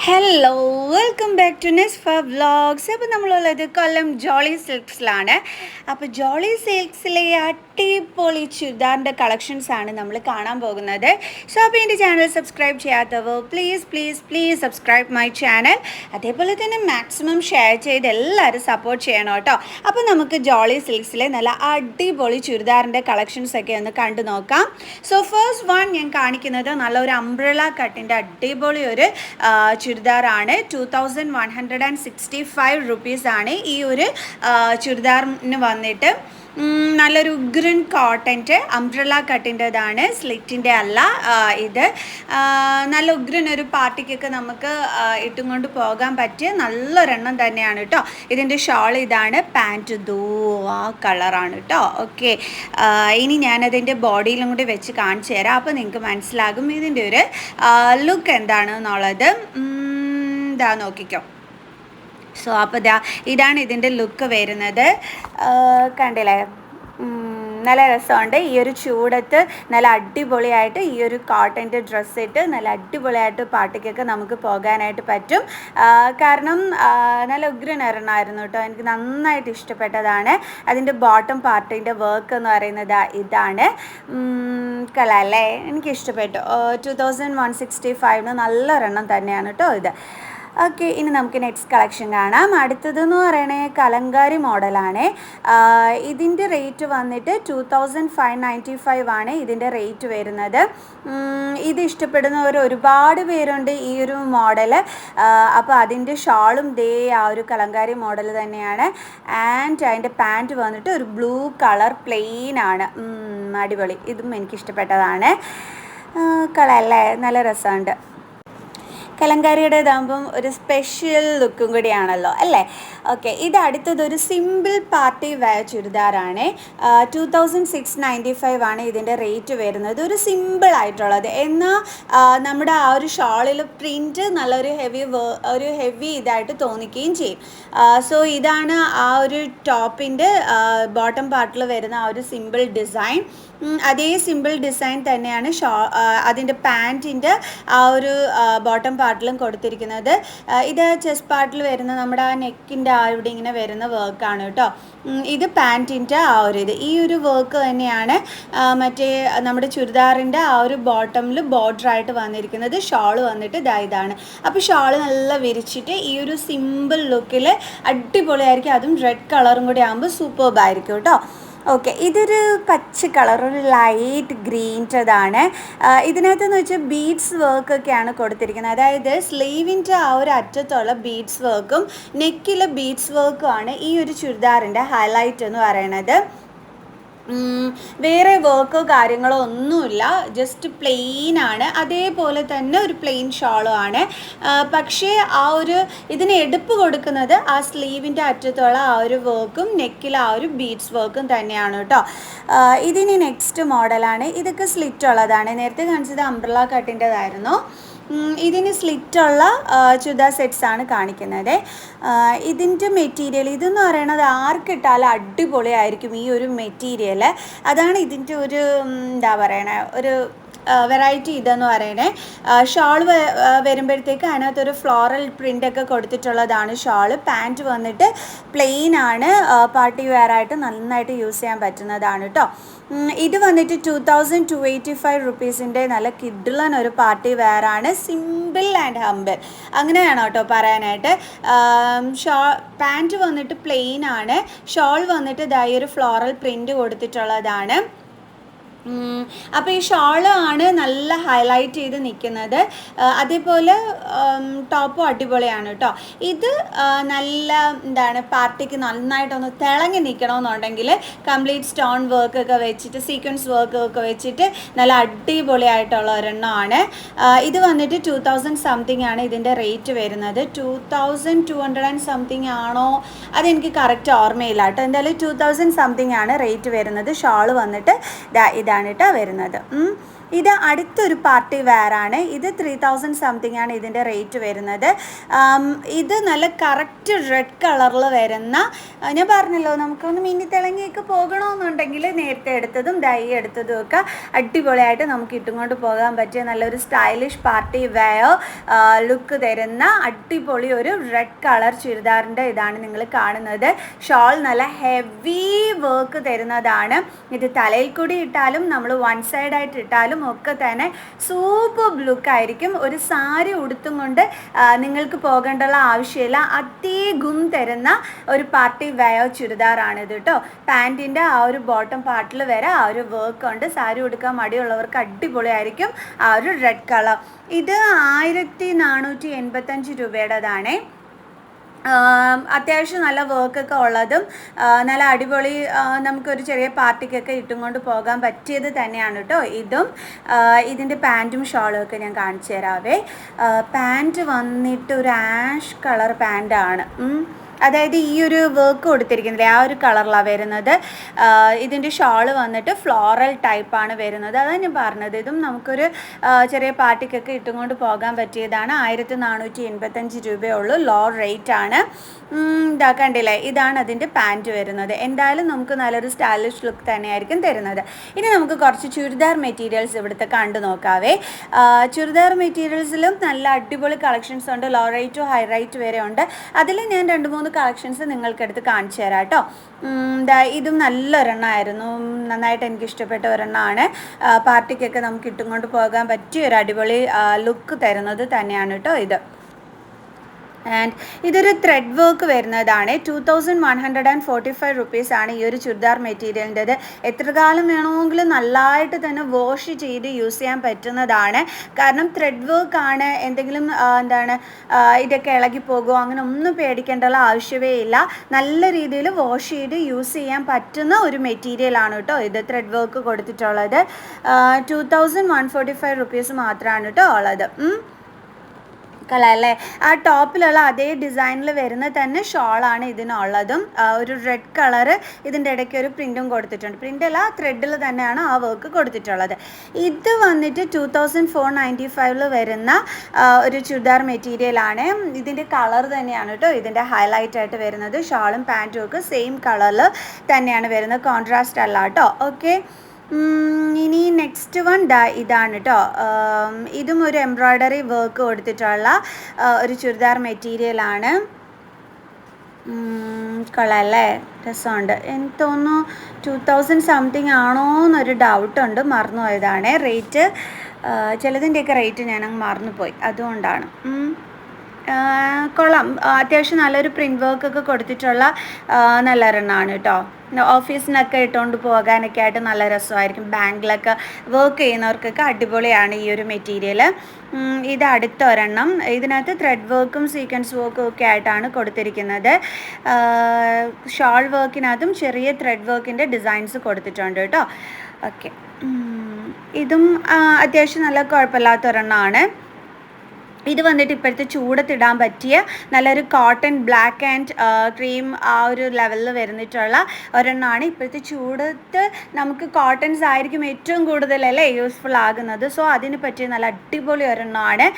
Hello, welcome back to Nesfa vlogs. അപ്പോൾ നമ്മളുള്ളത് കൊല്ലം ജോളി സിൽക്സിലാണ്. അപ്പോൾ ജോളി സിൽക്സിലെ അടിപൊളി ചുരിദാറിൻ്റെ കളക്ഷൻസാണ് നമ്മൾ കാണാൻ പോകുന്നത്. സോ അപ്പോൾ എൻ്റെ ചാനൽ സബ്സ്ക്രൈബ് ചെയ്യാത്തവർ പ്ലീസ് സബ്സ്ക്രൈബ് മൈ ചാനൽ. അതേപോലെ തന്നെ മാക്സിമം ഷെയർ ചെയ്ത് എല്ലാവരും സപ്പോർട്ട് ചെയ്യണം കേട്ടോ. അപ്പോൾ നമുക്ക് ജോളി സിൽക്സിലെ നല്ല അടിപൊളി ചുരിദാറിൻ്റെ കളക്ഷൻസൊക്കെ ഒന്ന് കണ്ടു നോക്കാം. സോ ഫസ്റ്റ് വൺ ഞാൻ കാണിക്കുന്നത് നല്ലൊരു അംബ്രല കട്ടിൻ്റെ അടിപൊളി ഒരു ചുരിദാറാണ്. 2165 റുപ്പീസാണ് ഈ ഒരു ചുരിദാറിന് വന്നിട്ട്. നല്ലൊരു ഉഗ്രൻ കോട്ടൻ്റെ അംബ്രല കട്ടിൻ്റെതാണ്, സ്ലിറ്റിൻ്റെ അല്ല. ഇത് നല്ല ഉഗ്രൻ ഒരു പാർട്ടിക്കൊക്കെ നമുക്ക് ഇട്ടും കൊണ്ട് പോകാൻ പറ്റിയ നല്ലൊരെണ്ണം തന്നെയാണ് കേട്ടോ. ഇതിൻ്റെ ഷോൾ ഇതാണ്, പാൻറ്റ് ആ കളറാണ് കേട്ടോ. ഓക്കെ, ഇനി ഞാനതിൻ്റെ ബോഡിയിലും കൂടി വെച്ച് കാണിച്ചു തരാം. അപ്പോൾ നിങ്ങൾക്ക് മനസ്സിലാകും ഇതിൻ്റെ ഒരു ലുക്ക് എന്താണെന്നുള്ളത്. ഇതാ നോക്കിക്കോ. സോ അപ്പോൾ ഇതാണ് ഇതിൻ്റെ ലുക്ക് വരുന്നത്. കണ്ടില്ലേ, നല്ല രസമുണ്ട്. ഈ ഒരു ചൂടത്ത് നല്ല അടിപൊളിയായിട്ട് ഈ ഒരു കോട്ടൻ്റെ ഡ്രസ്സ് ഇട്ട് നല്ല അടിപൊളിയായിട്ട് പാർട്ടിക്കൊക്കെ നമുക്ക് പോകാനായിട്ട് പറ്റും. കാരണം നല്ല ഉഗ്രനായിരുന്നു കേട്ടോ. എനിക്ക് നന്നായിട്ട് ഇഷ്ടപ്പെട്ടതാണ്. അതിൻ്റെ ബോട്ടം പാർട്ടിൻ്റെ വർക്ക് എന്ന് പറയുന്നത് ഇതാണ്. അല്ലേ, എനിക്കിഷ്ടപ്പെട്ടു. 2165 നല്ലൊരെണ്ണം തന്നെയാണ് കേട്ടോ ഇത്. ഓക്കെ, ഇനി നമുക്ക് നെക്സ്റ്റ് കളക്ഷൻ കാണാം. അടുത്തതെന്ന് പറയണേ കലങ്കാരി മോഡലാണ്. ഇതിൻ്റെ റേറ്റ് വന്നിട്ട് 2595 ആണ് ഇതിൻ്റെ റേറ്റ് വരുന്നത്. ഇത് ഇഷ്ടപ്പെടുന്നവർ ഒരുപാട് പേരുണ്ട് ഈ ഒരു മോഡൽ. അപ്പോൾ അതിൻ്റെ ഷാളും ആ ഒരു കലങ്കാരി മോഡൽ തന്നെയാണ്. ആൻഡ് അതിൻ്റെ പാൻറ്റ് വന്നിട്ട് ഒരു ബ്ലൂ കളർ പ്ലെയിൻ ആണ്. അടിപൊളി, ഇതും എനിക്കിഷ്ടപ്പെട്ടതാണ്. കളറല്ലേ, നല്ല രസമുണ്ട്. കലങ്കാരിയുടേതാകുമ്പം ഒരു സ്പെഷ്യൽ ലുക്കും കൂടിയാണല്ലോ അല്ലേ. ഓക്കെ, ഇത് അടുത്തതൊരു സിമ്പിൾ പാർട്ടി വെയർ ചുരിദാറാണ്. 2695 ആണ് ഇതിൻ്റെ റേറ്റ് വരുന്നത്. ഒരു സിമ്പിൾ ആയിട്ടുള്ളത്, എന്നാൽ നമ്മുടെ ആ ഒരു ഷാളിൽ പ്രിൻറ്റ് നല്ലൊരു ഹെവി ഇതായിട്ട് തോന്നിക്കുകയും ചെയ്യും. സോ ഇതാണ് ആ ഒരു ടോപ്പിൻ്റെ ബോട്ടം പാർട്ടിൽ വരുന്ന ആ ഒരു സിമ്പിൾ ഡിസൈൻ. അതേ സിമ്പിൾ ഡിസൈൻ തന്നെയാണ് അതിൻ്റെ പാൻറ്റിൻ്റെ ആ ഒരു ബോട്ടം പാർട്ടിലും കൊടുത്തിരിക്കുന്നത്. ഇത് ചെസ്റ്റ് പാർട്ടിൽ വരുന്ന നമ്മുടെ ആ നെക്കിൻ്റെ ആ ഇവിടെ ഇങ്ങനെ വരുന്ന വർക്കാണ് കേട്ടോ. ഇത് പാൻറ്റിൻ്റെ ആ ഒരു ഈ ഒരു വർക്ക് തന്നെയാണ് മറ്റേ നമ്മുടെ ചുരിദാറിൻ്റെ ആ ഒരു ബോട്ടമിൽ ബോർഡറായിട്ട് വന്നിരിക്കുന്നത്. ഷാൾ വന്നിട്ട് ഇതാണ്. അപ്പോൾ ഷാൾ നല്ല വിരിച്ചിട്ട് ഈ ഒരു സിമ്പിൾ ലുക്കിൽ അടിപൊളിയായിരിക്കും. അതും റെഡ് കളറും കൂടി ആകുമ്പോൾ സൂപ്പർബായിരിക്കും കേട്ടോ. ഓക്കെ, ഇതൊരു പച്ച കളർ, ഒരു ലൈറ്റ് ഗ്രീൻ്റെതാണ്. ഇതിനകത്തെന്ന് വെച്ചാൽ ബീഡ്സ് വർക്കൊക്കെയാണ് കൊടുത്തിരിക്കുന്നത്. അതായത് സ്ലീവിൻ്റെ ആ ഒരു അറ്റത്തുള്ള ബീഡ്സ് വർക്കും നെക്കിലെ ബീഡ്സ് വർക്കുമാണ് ഈ ഒരു ചുരിദാറിൻ്റെ ഹൈലൈറ്റ് എന്ന് പറയുന്നത്. വേറെ വർക്കോ കാര്യങ്ങളോ ഒന്നുമില്ല, ജസ്റ്റ് പ്ലെയിൻ ആണ്. അതേപോലെ തന്നെ ഒരു പ്ലെയിൻ ഷാളും ആണ്. പക്ഷേ ആ ഒരു ഇതിന് എടുപ്പ് കൊടുക്കുന്നത് ആ സ്ലീവിൻ്റെ അറ്റത്തുള്ള ആ ഒരു വർക്കും നെക്കിൽ ആ ഒരു ബീഡ്സ് വർക്കും തന്നെയാണ് കേട്ടോ. ഇതിന് നെക്സ്റ്റ് മോഡലാണ്. ഇതൊക്കെ സ്ലിറ്റ് ഉള്ളതാണ്. നേരത്തെ കാണിച്ചത് അംബ്രല കട്ടിൻ്റെതായിരുന്നു. ഇതിന് സ്ലിറ്റുള്ള ചുരിദാർ സെറ്റ്സാണ് കാണിക്കുന്നത്. ഇതിൻ്റെ മെറ്റീരിയൽ ഇതെന്ന് പറയുന്നത് ആർക്കിട്ടാലും അടിപൊളിയായിരിക്കും ഈ ഒരു മെറ്റീരിയൽ. അതാണ് ഇതിൻ്റെ ഒരു എന്താ പറയണേ ഒരു വെറൈറ്റി ഇതെന്ന് പറയണേ. ഷാൾ വരുമ്പോഴത്തേക്ക് അതിനകത്തൊരു ഫ്ലോറൽ പ്രിൻ്റൊക്കെ കൊടുത്തിട്ടുള്ളതാണ് ഷാള്. പാൻറ്റ് വന്നിട്ട് പ്ലെയിൻ ആണ്. പാർട്ടി വെയർ ആയിട്ട് നന്നായിട്ട് യൂസ് ചെയ്യാൻ പറ്റുന്നതാണ് കേട്ടോ. ഇത് വന്നിട്ട് 2285 റുപ്പീസിൻ്റെ നല്ല കിഡ്ലൻ ഒരു പാർട്ടി വെയർ ആണ്. സിമ്പിൾ ആൻഡ് ഹംബിൾ അങ്ങനെ വേണം കേട്ടോ പറയാനായിട്ട്. പാൻറ്റ് വന്നിട്ട് പ്ലെയിൻ ആണ്. ഷാൾ വന്നിട്ട് ഒരു ഫ്ലോറൽ പ്രിൻ്റ് കൊടുത്തിട്ടുള്ളതാണ്. അപ്പോൾ ഈ ഷാള് ആണ് നല്ല ഹൈലൈറ്റ് ചെയ്ത് നിൽക്കുന്നത്. അതേപോലെ ടോപ്പും അടിപൊളിയാണ് കേട്ടോ. ഇത് നല്ല എന്താണ് പാർട്ടിക്ക് നന്നായിട്ടൊന്ന് തിളങ്ങി നിൽക്കണമെന്നുണ്ടെങ്കിൽ കംപ്ലീറ്റ് സ്റ്റോൺ വർക്കൊക്കെ വെച്ചിട്ട് സീക്വൻസ് വർക്കൊക്കെ വെച്ചിട്ട് നല്ല അടിപൊളിയായിട്ടുള്ള ഒരെണ്ണമാണ്. ഇത് വന്നിട്ട് 2000 സംതിങ് ആണ് ഇതിൻ്റെ റേറ്റ് വരുന്നത്. 2200 സംതിങ് ആണോ അതെനിക്ക് കറക്റ്റ് ഓർമ്മയില്ല കേട്ടോ. എന്തായാലും 2000 സംതിങ് ആണ് റേറ്റ് വരുന്നത്. ഷാള് വന്നിട്ട് ഇതാണ് കേട്ടോ വരുന്നത്. ഇത് അടുത്തൊരു പാർട്ടി വെയറാണ്. ഇത് 3000 സംതിങ് ആണ് ഇതിൻ്റെ റേറ്റ് വരുന്നത്. ഇത് നല്ല കറക്റ്റ് റെഡ് കളറിൽ വരുന്ന, ഞാൻ പറഞ്ഞല്ലോ നമുക്കൊന്ന് മിന്നി തിളങ്ങിയൊക്കെ പോകണമെന്നുണ്ടെങ്കിൽ നേരത്തെ എടുത്തതും ഡൈ എടുത്തതും ഒക്കെ അടിപൊളിയായിട്ട് നമുക്ക് ഇട്ടുകൊണ്ട് പോകാൻ പറ്റിയ നല്ലൊരു സ്റ്റൈലിഷ് പാർട്ടി വെയർ ലുക്ക് തരുന്ന അടിപൊളി ഒരു റെഡ് കളർ ചുരിദാറിൻ്റെ ഇതാണ് നിങ്ങൾ കാണുന്നത്. ഷോൾ നല്ല ഹെവി വർക്ക് തരുന്നതാണ്. ഇത് തലയിൽ കൂടി ഇട്ടാലും നമ്മൾ വൺ സൈഡായിട്ട് ഇട്ടാലും ഒക്കെ തന്നെ സൂപ്പർ ലുക്കായിരിക്കും. ഒരു സാരി ഉടുത്തും കൊണ്ട് നിങ്ങൾക്ക് പോകേണ്ടുള്ള ആവശ്യമില്ല. അതേ ഗും തരുന്ന ഒരു പാർട്ടി വെയർ ചുരിദാറാണിത് കേട്ടോ. പാൻറ്റിൻ്റെ ആ ഒരു ബോട്ടം പാർട്ടിൽ വരെ ആ ഒരു വർക്ക് ഉണ്ട്. സാരി ഉടുക്കാൻ മടിയുള്ളവർക്ക് അടിപൊളിയായിരിക്കും ആ ഒരു റെഡ് കളർ. ഇത് 1485 രൂപയുടേതാണേ. അത്യാവശ്യം നല്ല വർക്കൊക്കെ ഉള്ളതും നല്ല അടിപൊളി നമുക്കൊരു ചെറിയ പാർട്ടിക്കൊക്കെ ഇട്ടും കൊണ്ട് പോകാൻ പറ്റിയത് തന്നെയാണ് കേട്ടോ. ഇതും ഇതിൻ്റെ പാൻറ്റും ഷോളും ഒക്കെ ഞാൻ കാണിച്ചു തരാവേ. പാൻറ്റ് വന്നിട്ട് ഒരു ആഷ് കളർ പാൻറ്റാണ്. അതായത് ഈ ഒരു വർക്ക് കൊടുത്തിരിക്കുന്നില്ലേ ആ ഒരു കളറിലാണ് വരുന്നത്. ഇതിൻ്റെ ഷോള് വന്നിട്ട് ഫ്ലോറൽ ടൈപ്പാണ് വരുന്നത്. അതാണ് ഞാൻ പറഞ്ഞത്. ഇതും നമുക്കൊരു ചെറിയ പാർട്ടിക്കൊക്കെ ഇട്ടും കൊണ്ട് പോകാൻ പറ്റിയതാണ്. 1485 രൂപയേ ഉള്ളൂ. ലോ റേറ്റ് ആണ്. ഇതാ കണ്ടില്ലേ, ഇതാണ് അതിൻ്റെ പാൻറ്റ് വരുന്നത്. എന്തായാലും നമുക്ക് നല്ലൊരു സ്റ്റൈലിഷ് ലുക്ക് തന്നെയായിരിക്കും തരുന്നത്. ഇനി നമുക്ക് കുറച്ച് ചുരിദാർ മെറ്റീരിയൽസ് ഇവിടുത്തെ കണ്ടു നോക്കാവേ. ചുരിദാർ മെറ്റീരിയൽസിലും നല്ല അടിപൊളി കളക്ഷൻസ് ഉണ്ട്. Low rate to high rate വരെ ഉണ്ട്. അതിൽ ഞാൻ 2-3 കളക്ഷൻസ് നിങ്ങൾക്കെടുത്ത് കാണിച്ചു തരാം കേട്ടോ. ഇതും നല്ലൊരെണ്ണമായിരുന്നു. നന്നായിട്ട് എനിക്ക് ഇഷ്ടപ്പെട്ട ഒരെണ്ണമാണ്. പാർട്ടിക്കൊക്കെ നമുക്ക് ഇട്ടും കൊണ്ട് പോകാൻ പറ്റിയ ഒരു അടിപൊളി ലുക്ക് തരുന്നത് തന്നെയാണ് കേട്ടോ ഇത്. ആൻഡ് ഇതൊരു ത്രെഡ് വർക്ക് വരുന്നതാണ്. 2145 റുപ്പീസാണ് ഈ ഒരു ചുരിദാർ മെറ്റീരിയലിൻ്റെത്. എത്ര കാലം വേണമെങ്കിലും നല്ലതായിട്ട് തന്നെ വാഷ് ചെയ്ത് യൂസ് ചെയ്യാൻ പറ്റുന്നതാണ്. കാരണം ത്രെഡ് വർക്കാണ്. എന്തെങ്കിലും ഇതൊക്കെ ഇളകി പോകുമോ അങ്ങനെ ഒന്നും പേടിക്കേണ്ടുള്ള ആവശ്യമേ ഇല്ല. നല്ല രീതിയിൽ വാഷ് ചെയ്ത് യൂസ് ചെയ്യാൻ പറ്റുന്ന ഒരു മെറ്റീരിയലാണ് കേട്ടോ ഇത്. ത്രെഡ് വർക്ക് കൊടുത്തിട്ടുള്ളത് 2145 റുപ്പീസ് മാത്രമാണ് കേട്ടോ ഉള്ളത്. കളല്ലേ ആ ടോപ്പിലുള്ള അതേ ഡിസൈനിൽ വരുന്ന തന്നെ ഷോളാണ് ഇതിനുള്ളതും. ഒരു റെഡ് കളറ് ഇതിൻ്റെ ഇടയ്ക്ക് ഒരു പ്രിൻറ്റും കൊടുത്തിട്ടുണ്ട്. പ്രിൻ്റല്ല, ത്രെഡിൽ തന്നെയാണ് ആ വർക്ക് കൊടുത്തിട്ടുള്ളത്. ഇത് വന്നിട്ട് 2495 വരുന്ന ഒരു ചുരിദാർ മെറ്റീരിയലാണ്. ഇതിൻ്റെ കളർ തന്നെയാണ് കേട്ടോ ഇതിൻ്റെ ഹൈലൈറ്റ് ആയിട്ട് വരുന്നത്. ഷോളും പാൻറ്റും ഒക്കെ സെയിം കളറിൽ തന്നെയാണ് വരുന്നത്, കോൺട്രാസ്റ്റ് അല്ല കേട്ടോ. ഓക്കെ, ഇനി നെക്സ്റ്റ് വൺ ഇതാണ് കേട്ടോ. ഇതും ഒരു എംബ്രോയ്ഡറി വർക്ക് കൊടുത്തിട്ടുള്ള ഒരു ചുരിദാർ മെറ്റീരിയലാണ്. കൊള്ളാമല്ലേ, രസമുണ്ട്. എനിക്ക് തോന്നുന്നു 2000 സംതിങ് ആണോ എന്നൊരു ഡൗട്ടുണ്ട്, മറന്നുപോയതാണ് റേറ്റ്. ചിലതിൻ്റെയൊക്കെ റേറ്റ് ഞാനങ്ങ് മറന്നുപോയി, അതുകൊണ്ടാണ്. കൊള്ളാം, അത്യാവശ്യം നല്ലൊരു പ്രിൻറ്റ് വർക്കൊക്കെ കൊടുത്തിട്ടുള്ള നല്ലൊരെണ്ണമാണ് കേട്ടോ. ഓഫീസിനൊക്കെ ഇട്ടുകൊണ്ട് പോകാനൊക്കെ ആയിട്ട് നല്ല രസമായിരിക്കും. ബാങ്കിലൊക്കെ വർക്ക് ചെയ്യുന്നവർക്കൊക്കെ അടിപൊളിയാണ് ഈ ഒരു മെറ്റീരിയൽ. ഇത് അടുത്ത ഒരെണ്ണം. ഇതിനകത്ത് ത്രെഡ് വർക്കും സീക്വൻസ് വർക്കും ഒക്കെ ആയിട്ടാണ് കൊടുത്തിരിക്കുന്നത്. ഷോൾ വർക്കിനകത്തും ചെറിയ ത്രെഡ് വർക്കിൻ്റെ ഡിസൈൻസ് കൊടുത്തിട്ടുണ്ട് കേട്ടോ. ഓക്കെ, ഇതും അത്യാവശ്യം നല്ല കുഴപ്പമില്ലാത്ത ഒരെണ്ണമാണ്. ഇത് വന്നിട്ട് ഇപ്പോഴത്തെ ചൂടത്തിടാൻ പറ്റിയ നല്ലൊരു കോട്ടൺ ബ്ലാക്ക് ആൻഡ് ക്രീം ആ ഒരു ലെവലിൽ വരുന്നിട്ടുള്ള ഒരെണ്ണമാണ്. ഇപ്പോഴത്തെ ചൂടത്ത് നമുക്ക് കോട്ടൺസ് ആയിരിക്കും ഏറ്റവും കൂടുതലല്ലേ യൂസ്ഫുൾ ആകുന്നത്. സോ അതിന് പറ്റിയ നല്ല അടിപൊളി ഒരെണ്ണമാണ്.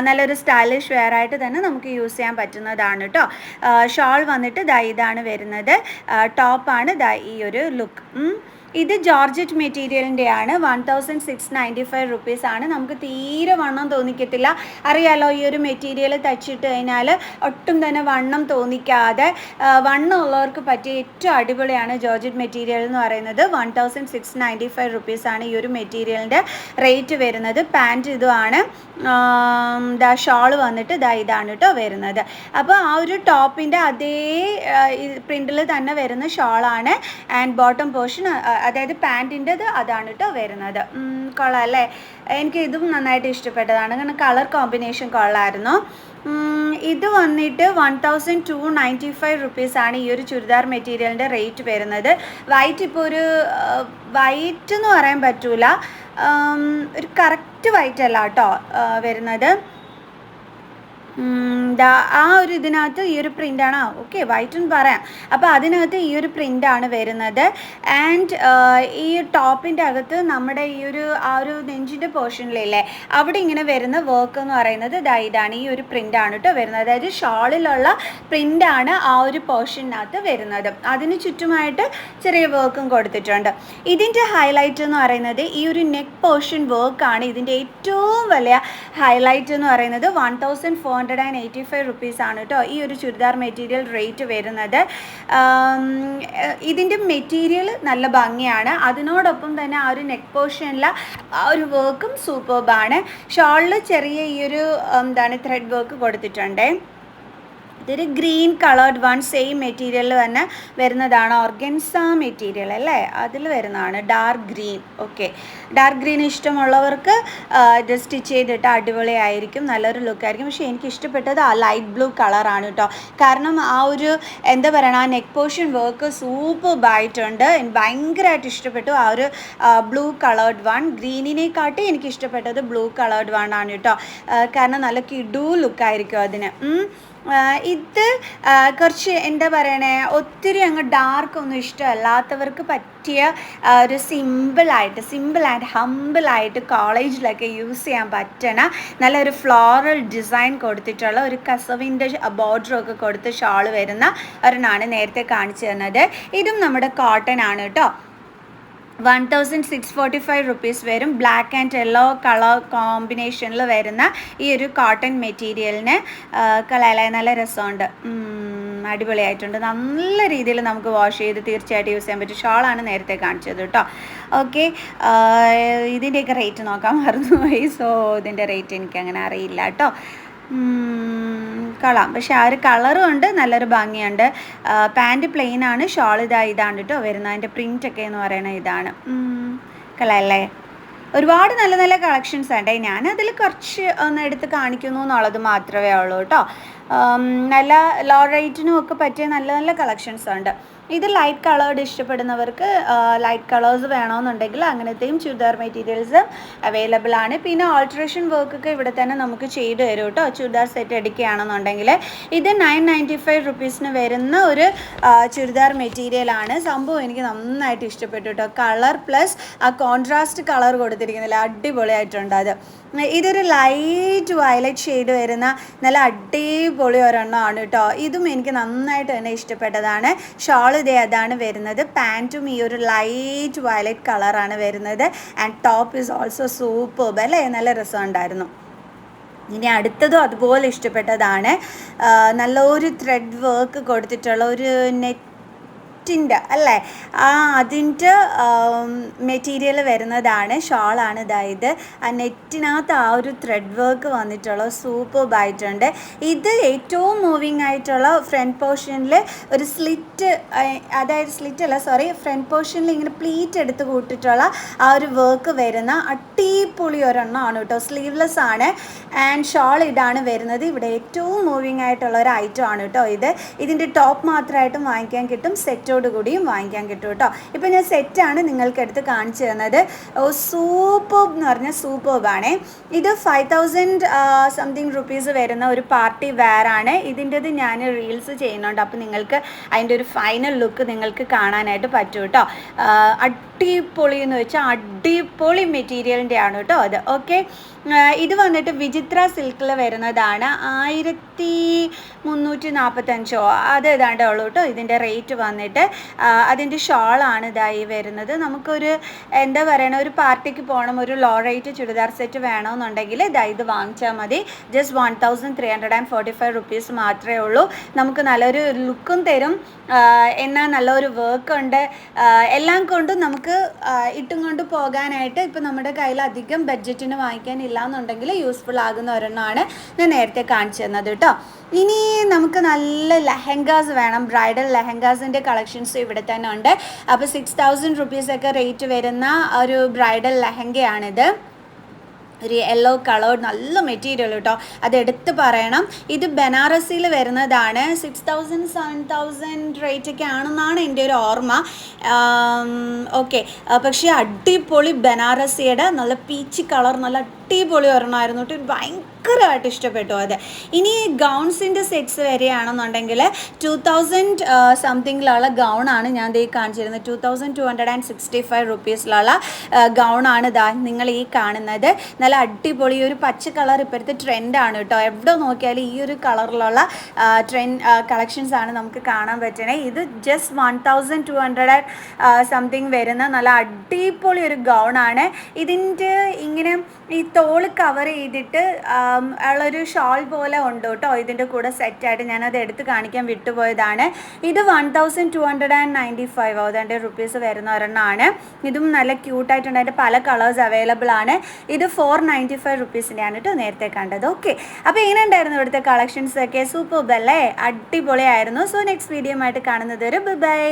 നല്ലൊരു സ്റ്റൈലിഷ് വെയർ ആയിട്ട് തന്നെ നമുക്ക് യൂസ് ചെയ്യാൻ പറ്റുന്നതാണ് കേട്ടോ. ഷോൾ വന്നിട്ട് ഇതാണ് വരുന്നത്. ടോപ്പാണ് ഈ ഒരു ലുക്ക്. ഇത് ജോർജറ്റ് മെറ്റീരിയലിൻ്റെയാണ്. 1695 റുപ്പീസാണ്. നമുക്ക് തീരെ വണ്ണം തോന്നിക്കത്തില്ല. അറിയാലോ, ഈ ഒരു മെറ്റീരിയൽ തയ്ച്ചിട്ട് കഴിഞ്ഞാൽ ഒട്ടും തന്നെ വണ്ണം തോന്നിക്കാതെ വണ്ണം ഉള്ളവർക്ക് പറ്റിയ ഏറ്റവും അടിപൊളിയാണ് ജോർജറ്റ് മെറ്റീരിയൽ എന്ന് പറയുന്നത്. 1695 റുപ്പീസാണ് ഈ ഒരു മെറ്റീരിയലിൻ്റെ റേറ്റ് വരുന്നത്. പാൻറ്റ് ഇതുമാണ്. ഷോള് വന്നിട്ട് ഇതാണ് കേട്ടോ വരുന്നത്. അപ്പോൾ ആ ഒരു ടോപ്പിൻ്റെ അതേ പ്രിൻറ്റിൽ തന്നെ വരുന്ന ഷോളാണ്. ആൻഡ് ബോട്ടം പോർഷൻ, അതായത് പാൻറ്റിൻ്റെത് അതാണ് കേട്ടോ വരുന്നത്. കൊള്ളാം അല്ലേ? എനിക്ക് ഇതും നന്നായിട്ട് ഇഷ്ടപ്പെട്ടതാണ്. കാരണം കളർ കോമ്പിനേഷൻ കൊള്ളായിരുന്നു. ഇത് വന്നിട്ട് 1295 റുപ്പീസാണ് ഈ ഒരു ചുരിദാർ മെറ്റീരിയലിൻ്റെ റേറ്റ് വരുന്നത്. വൈറ്റ് ഇപ്പോൾ ഒരു വൈറ്റ് എന്ന് പറയാൻ പറ്റൂല, ഒരു കറക്റ്റ് വൈറ്റ് അല്ല കേട്ടോ വരുന്നത്. എന്താ ആ ഒരു ഇതിനകത്ത് ഈ ഒരു പ്രിൻ്റാണ്, ഓക്കെ വൈറ്റ് എന്ന് പറയാം. അപ്പോൾ അതിനകത്ത് ഈ ഒരു പ്രിൻ്റാണ് വരുന്നത്. ആൻഡ് ഈ ടോപ്പിൻ്റെ അകത്ത് നമ്മുടെ ഈ ഒരു ആ ഒരു നെഞ്ചിൻ്റെ പോർഷനിലില്ലേ അവിടെ ഇങ്ങനെ വരുന്ന വർക്ക് എന്ന് പറയുന്നത് ഇതാണ്, ഈ ഒരു പ്രിൻ്റാണ് കേട്ടോ വരുന്നത്. അതായത് ഷോളിലുള്ള പ്രിൻ്റാണ് ആ ഒരു പോർഷനകത്ത് വരുന്നത്. അതിന് ചുറ്റുമായിട്ട് ചെറിയ വർക്കും കൊടുത്തിട്ടുണ്ട്. ഇതിൻ്റെ ഹൈലൈറ്റ് എന്ന് പറയുന്നത് ഈ ഒരു നെക്ക് പോർഷൻ വർക്കാണ് ഇതിൻ്റെ ഏറ്റവും വലിയ ഹൈലൈറ്റ് എന്ന് പറയുന്നത്. 1485 റുപ്പീസാണ് കേട്ടോ ഈ ഒരു ചുരിദാർ മെറ്റീരിയൽ റേറ്റ് വരുന്നത്. ഇതിൻ്റെ മെറ്റീരിയൽ നല്ല ഭംഗിയാണ്, അതിനോടൊപ്പം തന്നെ ആ ഒരു നെക്ക് പോർഷനിലെ ആ ഒരു വർക്കും സൂപ്പർബാണ്. ഷോളിൽ ചെറിയ ഈ ഒരു ത്രെഡ് വർക്ക് കൊടുത്തിട്ടുണ്ട്. ഇതൊരു green coloured one same material തന്നെ വരുന്നതാണ്, ഓർഗൻസ മെറ്റീരിയൽ അല്ലേ, അതിൽ വരുന്നതാണ് dark green. Okay, dark green ഇഷ്ടമുള്ളവർക്ക് ഇത് സ്റ്റിച്ച് ചെയ്തിട്ട് അടിപൊളിയായിരിക്കും, നല്ലൊരു ലുക്കായിരിക്കും. പക്ഷേ എനിക്ക് ഇഷ്ടപ്പെട്ടത് ആ ലൈറ്റ് ബ്ലൂ കളറാണ് കേട്ടോ. കാരണം ആ ഒരു എന്താ പറയുക, ആ നെക്ക് പോർഷൻ വർക്ക് സൂപ്പർബായിട്ടുണ്ട്. എനിക്ക് ഭയങ്കരമായിട്ട് ഇഷ്ടപ്പെട്ടു ആ ഒരു ബ്ലൂ കളേർഡ് വൺ. ഗ്രീനിനെക്കാട്ടി എനിക്ക് ഇഷ്ടപ്പെട്ടത് ബ്ലൂ കളേർഡ് വൺ ആണ് കേട്ടോ. കാരണം നല്ല കിഡു ലുക്കായിരിക്കും അതിന്. ഇത് കുറച്ച് എന്താ പറയണേ, ഒത്തിരി അങ്ങ് ഡാർക്ക് ഒന്നും ഇഷ്ടമല്ലാത്തവർക്ക് പറ്റിയ ഒരു സിമ്പിൾ ആൻഡ് ഹമ്പിളായിട്ട് കോളേജിലൊക്കെ യൂസ് ചെയ്യാൻ പറ്റണ നല്ലൊരു ഫ്ലോറൽ ഡിസൈൻ കൊടുത്തിട്ടുള്ള ഒരു കസവിൻ്റെ ബോർഡറൊക്കെ കൊടുത്ത് ഷാൾ വരുന്ന ഒരെണ്ണമാണ് നേരത്തെ കാണിച്ചു തന്നത്. ഇതും നമ്മുടെ കോട്ടൺ ആണ് കേട്ടോ. 1645 റുപ്പീസ് വരും. ബ്ലാക്ക് ആൻഡ് യെല്ലോ കളർ കോമ്പിനേഷനിൽ വരുന്ന ഈ ഒരു കോട്ടൺ മെറ്റീരിയലിന് നല്ല രസമുണ്ട്, അടിപൊളിയായിട്ടുണ്ട്. നല്ല രീതിയിൽ നമുക്ക് വാഷ് ചെയ്ത് തീർച്ചയായിട്ടും യൂസ് ചെയ്യാൻ പറ്റും. ഷോളാണ് നേരത്തെ കാണിച്ചത് കേട്ടോ. ഓക്കെ, ഇതിൻ്റെയൊക്കെ റേറ്റ് നോക്കാൻ മറന്നുപോയി. സോ ഇതിൻ്റെ റേറ്റ് എനിക്കങ്ങനെ അറിയില്ല കേട്ടോ. കളാം, പക്ഷെ ആ ഒരു കളറും ഉണ്ട്, നല്ലൊരു ഭംഗിയുണ്ട്. പാൻറ്റ് പ്ലെയിൻ ആണ്, ഷോൾ ഇതാണ് കേട്ടോ വരുന്നത്. അതിൻ്റെ പ്രിൻ്റൊക്കെ എന്ന് പറയുന്നത് ഇതാണ്. കളയല്ലേ, ഒരുപാട് നല്ല നല്ല കളക്ഷൻസ് ഉണ്ട്. ഞാനതിൽ കുറച്ച് ഒന്ന് എടുത്ത് കാണിക്കുന്നു എന്നുള്ളത് മാത്രമേ ഉള്ളൂ കേട്ടോ. നല്ല ലോ റേറ്റിനും ഒക്കെ പറ്റിയ നല്ല നല്ല കളക്ഷൻസ് ഉണ്ട്. ഇത് ലൈറ്റ് കളേർഡ് ഇഷ്ടപ്പെടുന്നവർക്ക് ലൈറ്റ് കളേഴ്സ് വേണമെന്നുണ്ടെങ്കിൽ അങ്ങനത്തെയും ചുരിദാർ മെറ്റീരിയൽസ് അവൈലബിൾ ആണ്. പിന്നെ ഓൾട്രേഷൻ വർക്കൊക്കെ ഇവിടെ തന്നെ നമുക്ക് ചെയ്തു തരും കേട്ടോ, ചുരിദാർ സെറ്റ് എടുക്കുകയാണെന്നുണ്ടെങ്കിൽ. ഇത് 995 റുപ്പീസിന് വരുന്ന ഒരു ചുരിദാർ മെറ്റീരിയലാണ്. സംഭവം എനിക്ക് നന്നായിട്ട് ഇഷ്ടപ്പെട്ടു കേട്ടോ. കളർ പ്ലസ് ആ കോൺട്രാസ്റ്റ് കളർ കൊടുത്തിരിക്കുന്നില്ല, അടിപൊളിയായിട്ടുണ്ട് അത്. ഇതൊരു ലൈറ്റ് വയലറ്റ് ഷെയ്ഡ് വരുന്ന നല്ല അടിപൊളി ഒരെണ്ണമാണ് കേട്ടോ. ഇതും എനിക്ക് നന്നായിട്ട് തന്നെ ഇഷ്ടപ്പെട്ടതാണ്. ഷോൾ അതാണ് വരുന്നത്. പാൻറ്റും ഈ ഒരു ലൈറ്റ് വയലറ്റ് കളറാണ് വരുന്നത്. And top is also superb അല്ലേ, നല്ല രസമുണ്ടായിരുന്നു. ഇനി അടുത്തതും അതുപോലെ ഇഷ്ടപ്പെട്ടതാണ്. നല്ലൊരു ത്രെഡ് വർക്ക് കൊടുത്തിട്ടുള്ള ഒരു നെറ്റിൻ്റെ അല്ലേ, അതിൻ്റെ മെറ്റീരിയൽ വരുന്നതാണ്. ഷോളാണ് ഇത്. ആ നെറ്റിനകത്ത് ആ ഒരു ത്രെഡ് വർക്ക് വന്നിട്ടുള്ള സൂപ്പർബായിട്ടുണ്ട്. ഇത് ഏറ്റവും മൂവിങ് ആയിട്ടുള്ള ഫ്രണ്ട് പോർഷനിൽ ഒരു സ്ലിറ്റ്, അതായത് ഫ്രണ്ട് പോർഷനിൽ ഇങ്ങനെ പ്ലീറ്റ് എടുത്ത് കൂട്ടിട്ടുള്ള ആ ഒരു വർക്ക് വരുന്ന അടിപൊളി ഒരെണ്ണമാണ് കേട്ടോ. സ്ലീവ്ലെസ് ആണ്. ആൻഡ് ഷോൾ ഇതാണ് വരുന്നത്. ഇവിടെ ഏറ്റവും മൂവിങ് ആയിട്ടുള്ള ഒരു ഐറ്റം ആണ് കേട്ടോ ഇത്. ഇതിൻ്റെ ടോപ്പ് മാത്രമായിട്ടും വാങ്ങിക്കാൻ കിട്ടും, സെറ്റോട് കൂടിയും വാങ്ങിക്കാൻ കിട്ടും കേട്ടോ. ഇപ്പം ഞാൻ സെറ്റാണ് നിങ്ങൾക്ക് എടുത്ത് കാണിച്ചു തന്നത്. സൂപ്പർബ് എന്ന് പറഞ്ഞാൽ സൂപ്പർബാണേ. ഇത് 5000 സംതിങ് റുപ്പീസ് വരുന്ന ഒരു പാർട്ടി വെയർ ആണ്. ഇതിൻ്റെത് ഞാൻ റീൽസ് ചെയ്യുന്നുണ്ട്, അപ്പോൾ നിങ്ങൾക്ക് അതിൻ്റെ ഒരു ഫൈനൽ ലുക്ക് നിങ്ങൾക്ക് കാണാനായിട്ട് പറ്റും കേട്ടോ. അടിപൊളി എന്ന് വെച്ചാൽ അടിപൊളി മെറ്റീരിയലിൻ്റെ ആണ് കേട്ടോ അത്. ഓക്കെ, ഇത് വന്നിട്ട് വിചിത്ര സിൽക്കിൽ വരുന്നതാണ്. 1345 അത് ഏതാണ്ടേ ഉള്ളൂ കേട്ടോ ഇതിൻ്റെ റേറ്റ് വന്നിട്ട്. അതിൻ്റെ ഷോളാണ് ഇതായി വരുന്നത്. നമുക്കൊരു എന്താ പറയണ, ഒരു പാർട്ടിക്ക് പോകണം, ഒരു ലോ റേറ്റ് ചുരിദാർ സെറ്റ് വേണമെന്നുണ്ടെങ്കിൽ ഇത് വാങ്ങിച്ചാൽ മതി. ജസ്റ്റ് 1345 റുപ്പീസ് മാത്രമേ ഉള്ളൂ. നമുക്ക് നല്ലൊരു ലുക്കും തരും, എന്നാൽ നല്ലൊരു വർക്കുണ്ട്, എല്ലാം കൊണ്ടും നമുക്ക് ഇട്ടും കൊണ്ട് പോകാനായിട്ട്. ഇപ്പം നമ്മുടെ കയ്യിൽ അധികം ബഡ്ജറ്റിന് വാങ്ങിക്കാനില്ല എന്നുണ്ടെങ്കിൽ യൂസ്ഫുൾ ആകുന്ന ഒരെണ്ണമാണ് ഞാൻ നേരത്തെ കാണിച്ചു തന്നത് കേട്ടോ. ഇനി നമുക്ക് നല്ല ലെഹങ്കാസ് വേണം. ബ്രൈഡൽ ലെഹങ്കാസിൻ്റെ കളക്ഷൻസ് ഇവിടെ തന്നെ ഉണ്ട്. അപ്പോൾ 6000 റുപ്പീസൊക്കെ റേറ്റ് വരുന്ന ഒരു ബ്രൈഡൽ ലെഹങ്കയാണിത്. ഒരു യെല്ലോ കളേർഡ് നല്ല മെറ്റീരിയൽ കേട്ടോ, അതെടുത്ത് പറയണം. ഇത് ബനാറസിയിൽ വരുന്നതാണ്. 6000 7000 റേറ്റൊക്കെ ആണെന്നാണ് എൻ്റെ ഒരു ഓർമ്മ. ഓക്കെ, പക്ഷേ അടിപൊളി ബനാറസിയുടെ നല്ല പീച്ച് കളർ, നല്ല അടിപൊളി ഒരെണ്ണമായിരുന്നു കേട്ടോ. ഭയങ്കര ഭയങ്കരമായിട്ട് ഇഷ്ടപ്പെട്ടു അത്. ഇനി ഗൗൺസിൻ്റെ സെറ്റ്സ് വരികയാണെന്നുണ്ടെങ്കിൽ 2000 സംതിങ്ങിലുള്ള ഗൗണാണ് ഞാൻ ദേ കാണിച്ചിരുന്നത്. 2265 റുപ്പീസിലുള്ള ഗൗണാണ് ഇതാ നിങ്ങൾ ഈ കാണുന്നത്. നല്ല അടിപൊളി ഒരു പച്ച കളർ ഇപ്പോഴത്തെ ട്രെൻഡാണ് കേട്ടോ. എവിടെ നോക്കിയാലും ഈ ഒരു കളറിലുള്ള കളക്ഷൻസ് ആണ് നമുക്ക് കാണാൻ പറ്റണേ. ഇത് ജസ്റ്റ് 1200 സംതിങ് വരുന്ന നല്ല അടിപൊളി ഒരു ഗൗണാണ്. ഇതിൻ്റെ ഇങ്ങനെ ഈ തോള് കവർ ചെയ്തിട്ട് ഉള്ളൊരു ഷോൾ പോലെ ഉണ്ട് കേട്ടോ ഇതിൻ്റെ കൂടെ സെറ്റായിട്ട്. ഞാനത് എടുത്ത് കാണിക്കാൻ വിട്ടുപോയതാണ്. ഇത് 1295 റുപ്പീസ് വരുന്ന ഒരെണ്ണമാണ്. ഇതും നല്ല ക്യൂട്ടായിട്ടുണ്ട്. അതിൻ്റെ പല കളേഴ്സ് അവൈലബിൾ ആണ്. ഇത് 495 റുപ്പീസിൻ്റെയാണ് കേട്ടോ നേരത്തെ കണ്ടത്. ഓക്കെ, അപ്പോൾ എങ്ങനെ ഉണ്ടായിരുന്നു ഇവിടുത്തെ കളക്ഷൻസ് ഒക്കെ? സൂപ്പർബ് അല്ലേ? അടിപൊളിയായിരുന്നു. സോ നെക്സ്റ്റ് വീഡിയോ ആയിട്ട് കാണുന്നത് ഒരു ബൈ.